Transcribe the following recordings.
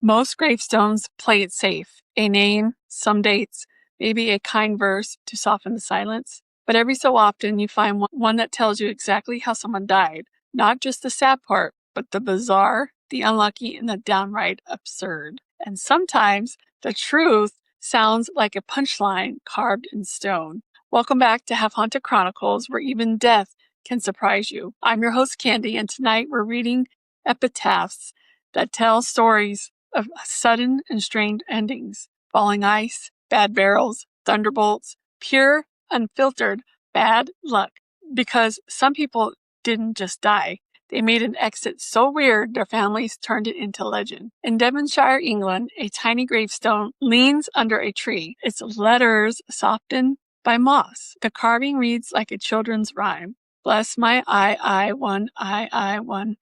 Most gravestones play it safe. A name, some dates, maybe a kind verse to soften the silence. But every so often you find one that tells you exactly how someone died. Not just the sad part, but the bizarre, the unlucky, and the downright absurd. And sometimes the truth sounds like a punchline carved in stone. Welcome back to Half Haunted Chronicles, where even death can surprise you. I'm your host, Candy, and tonight we're reading Epitaphs that tell stories of sudden and strange endings. Falling ice, bad barrels, thunderbolts, pure, unfiltered bad luck. Because some people didn't just die. They made an exit so weird their families turned it into legend. In Devonshire, England, a tiny gravestone leans under a tree, its letters softened by moss. The carving reads like a children's rhyme. Bless my I-1, I-1.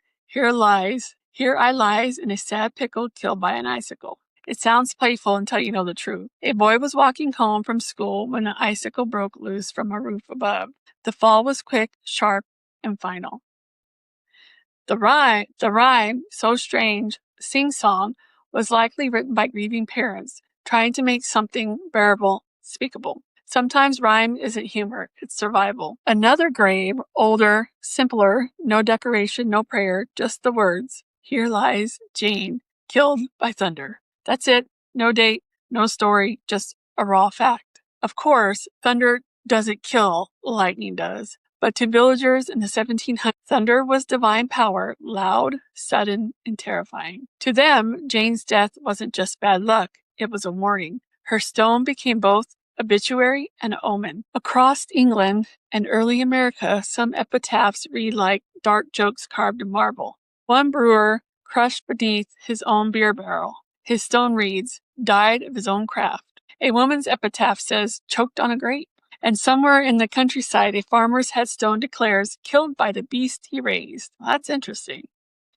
Here I lies in a sad pickle killed by an icicle. It sounds playful until you know the truth. A boy was walking home from school when an icicle broke loose from a roof above. The fall was quick, sharp, and final. The rhyme, so strange, sing-song, was likely written by grieving parents, trying to make something bearable, speakable. Sometimes rhyme isn't humor, it's survival. Another grave, older, simpler, no decoration, no prayer, just the words. Here lies Jane, killed by thunder. That's it. No date, no story, just a raw fact. Of course, thunder doesn't kill, lightning does. But to villagers in the 1700s, thunder was divine power, loud, sudden, and terrifying. To them, Jane's death wasn't just bad luck, it was a warning. Her stone became both obituary and omen. Across England and early America, some epitaphs read like dark jokes carved in marble. One brewer crushed beneath his own beer barrel. His stone reads, died of his own craft. A woman's epitaph says, choked on a grape. And somewhere in the countryside, a farmer's headstone declares, killed by the beast he raised. That's interesting.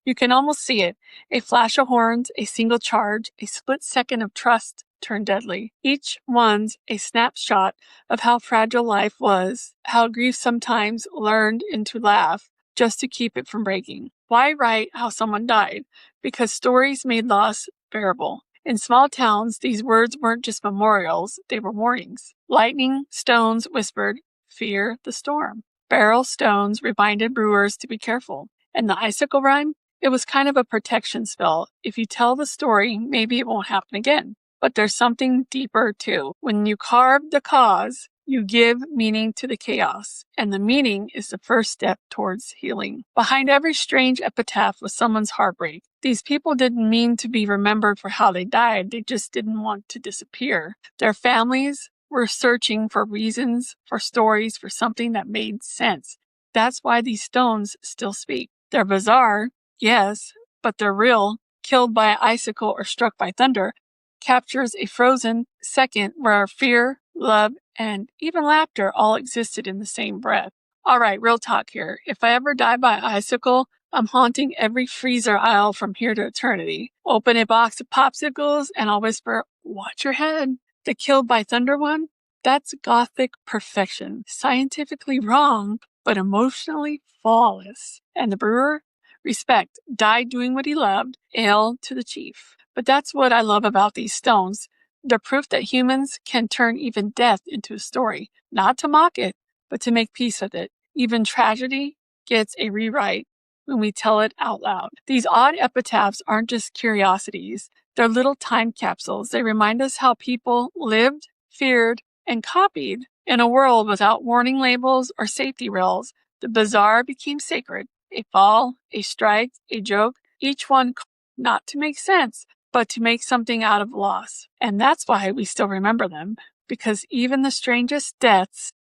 You can almost see it. A flash of horns, a single charge, a split second of trust turned deadly. Each one's a snapshot of how fragile life was, how grief sometimes learned into laugh just to keep it from breaking. Why write how someone died? Because stories made loss bearable. In small towns, these words weren't just memorials, they were warnings. Lightning stones whispered, fear the storm. Barrel stones reminded brewers to be careful. And the icicle rhyme? It was kind of a protection spell. If you tell the story, maybe it won't happen again. But there's something deeper too. When you carve the cause, you give meaning to the chaos, and the meaning is the first step towards healing. Behind every strange epitaph was someone's heartbreak. These people didn't mean to be remembered for how they died, they just didn't want to disappear. Their families were searching for reasons, for stories, for something that made sense. That's why these stones still speak. They're bizarre, yes, but they're real. Killed by an icicle or struck by thunder captures a frozen second where fear, love, and even laughter all existed in the same breath. All right, real talk here. If I ever die by icicle, I'm haunting every freezer aisle from here to eternity. Open a box of popsicles and I'll whisper, watch your head. The killed by thunder one? That's gothic perfection. Scientifically wrong, but emotionally flawless. And the brewer? Respect. Died doing what he loved. Ale to the chief. But that's what I love about these stones. They're proof that humans can turn even death into a story. Not to mock it, but to make peace with it. Even tragedy gets a rewrite when we tell it out loud. These odd epitaphs aren't just curiosities. They're little time capsules. They remind us how people lived, feared, and copied. In a world without warning labels or safety rails, the bizarre became sacred. A fall, a strike, a joke, each one not to make sense, but to make something out of loss. And that's why we still remember them, because even the strangest deaths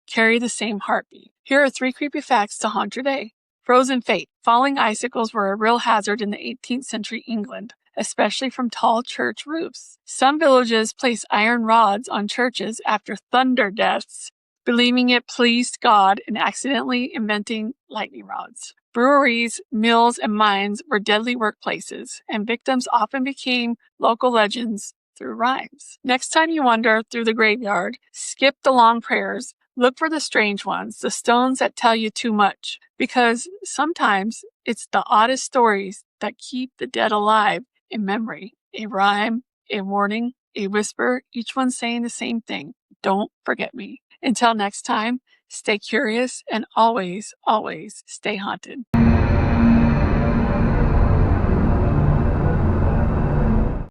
carry the same heartbeat. Here are 3 creepy facts to haunt your day. Frozen fate. Falling icicles were a real hazard in the 18th century England, especially from tall church roofs. Some villages placed iron rods on churches after thunder deaths, believing it pleased God and accidentally inventing lightning rods. Breweries, mills, and mines were deadly workplaces, and victims often became local legends through rhymes. Next time you wander through the graveyard, skip the long prayers. Look for the strange ones, the stones that tell you too much, because sometimes it's the oddest stories that keep the dead alive a memory, a rhyme, a warning, a whisper, each one saying the same thing. Don't forget me. Until next time, stay curious and always, always stay haunted.